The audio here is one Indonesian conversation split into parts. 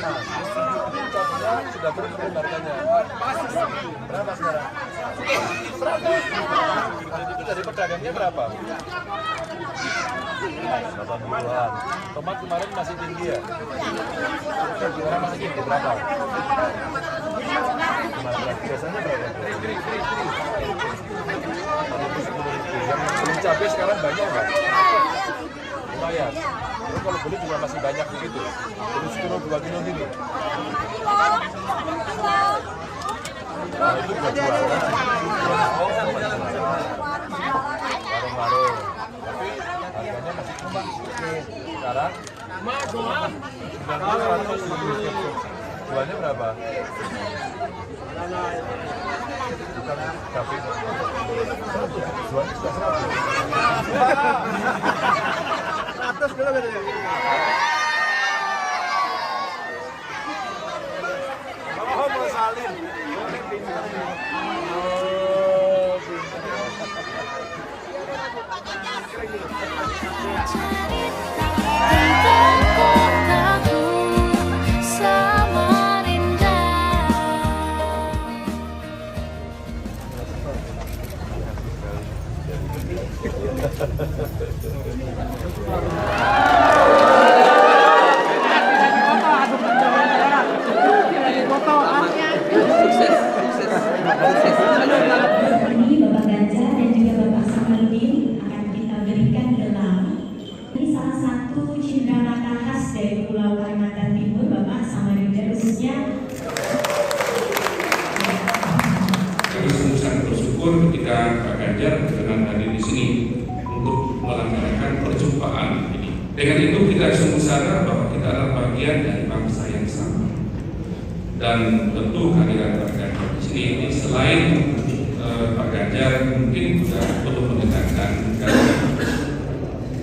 Cabnya sudah turun harganya. Berapa sekarang? 100. Itu dari pedagangnya berapa? 80-an. Tomat kemarin masih tinggi ya? Sekarang masih tinggi berapa? 15. Biasanya berapa? Yang cabai sekarang banyak nggak? Lumayan. Terus kalau beli juga masih banyak begitu. Terus kilo 2 kilo gitu. Nah, itu buat jualan. Warung-warung. Tapi harganya masih cuma sekarang 900. Jualnya berapa? Bukan cabai. Jualnya sudah 100 dulu bedanya. Oh, mau salin. Ketika Pak Ganjar berkenan hadir di sini untuk melaksanakan perjumpaan ini. Dengan itu kita sungguh sadar bahwa kita adalah bagian dari bangsa yang sama. Dan tentu kehadiran Pak Ganjar di sini ini selain Pak Ganjar mungkin juga perlu mendengarkan karena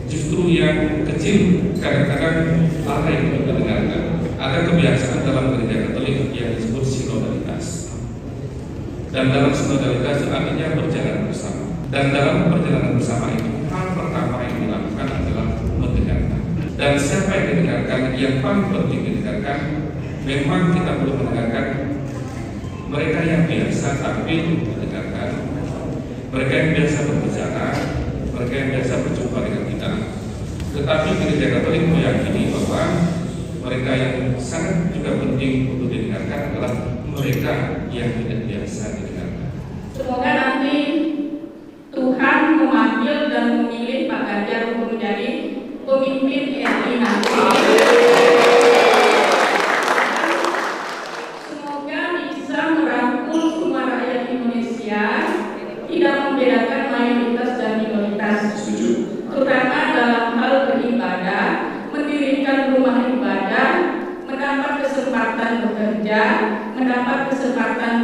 justru yang kecil kadang-kadang apa yang perlu didengarkan. Ada kebiasaan dalam gereja Katolik yang disebut sinodalitas. Dan dalam sinodalitas itu artinya berjalan bersama. Dan dalam perjalanan bersama itu hal pertama yang dilakukan adalah mendengarkan. Dan siapa yang didengarkan? Yang paling penting didengarkan memang kita perlu mendengarkan mereka yang biasa tapi mendengarkan, mereka yang biasa berbicara, mereka yang biasa berjumpa dengan kita. Tetapi gereja Katolik meyakini bahwa mereka yang sangat juga penting untuk didengarkan adalah mereka yang tidak biasa didengarkan. Semoga nanti Tuhan memanggil dan memilih Pak Ganjar untuk menjadi pemimpin RI nanti. Semoga bisa merangkul semua rakyat Indonesia, tidak membedakan mayoritas dan minoritas, terutama dalam hal beribadah, mendirikan rumah ibadah, mendapat kesempatan bekerja, mendapat kesempatan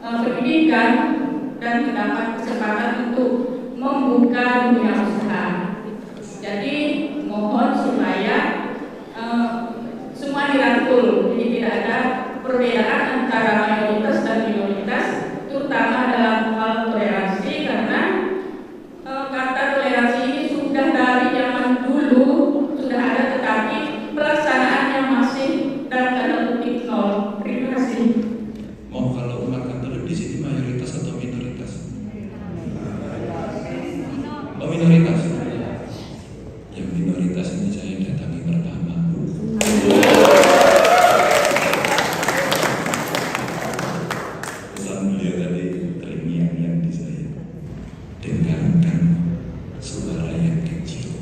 pendidikan, dan mendapat kesempatan untuk membuka dunia usaha. Jadi mohon supaya semua dirangkul, jadi tidak ada perbedaan antara mayoritas dan minoritas, terutama dalam hal toleransi, karena kata toleransi ini sudah dari zaman dulu sudah ada, tetapi pelaksanaannya masih dalam tanda kutip nol. Terima kasih. Mau kalau umat Katolik di sini mayoritas atau minoritas? Oh, minoritas. Yang minoritas ini saya datangi pertama. Pesan beliau tadi terngiang-ngiang di saya. Dengarkan suara yang kecil.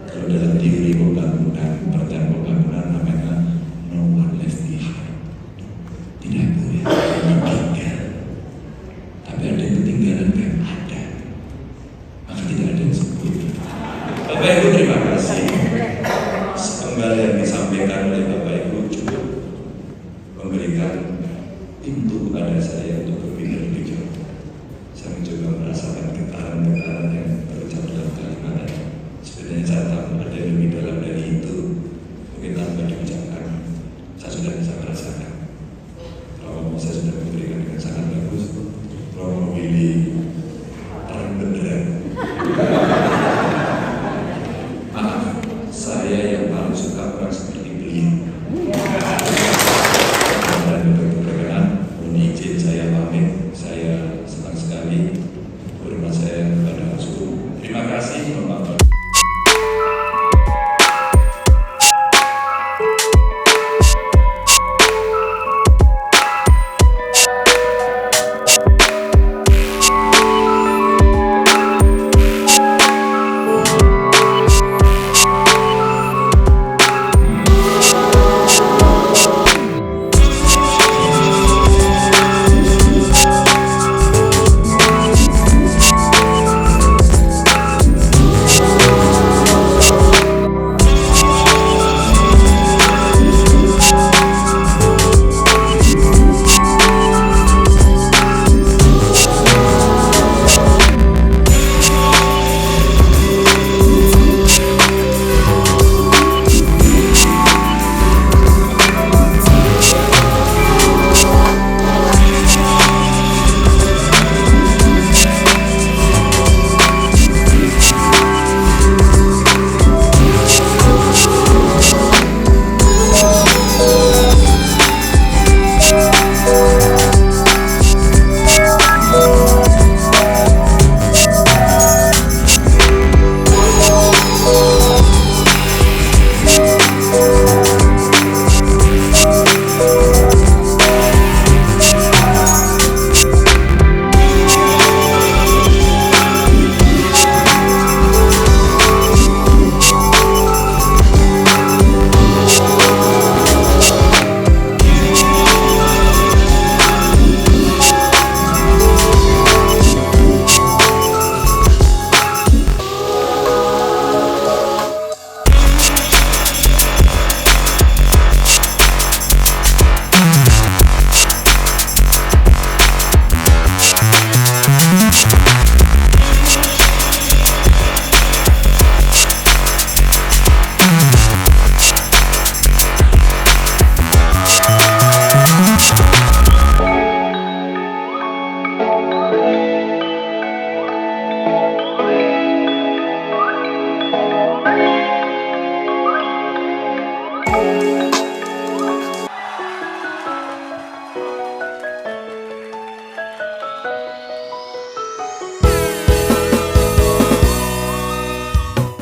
Kalau dalam teori pembangunan, perencanaan pembangunan namanya no one left behind. Tidak boleh ditinggal. Tapi ada yang ketinggalan kan? Ada. Maka tidak ada yang sebut. Bapak Ibu terima kasih. Sepenggal yang disampaikan oleh Bapak Ibu cukup memberikan pintu kepada saya untuk berpikir lebih jauh. Saya mencoba merasakan getaran-getaran yang terucap dalam kalimat tadi. Sebenarnya saya tahu ada yang lebih dalam dari itu. Mungkin tanpa diucapkan, saya sudah bisa merasakan. Kalau saya sudah memberikan dengan sangat bagus, Romo Willy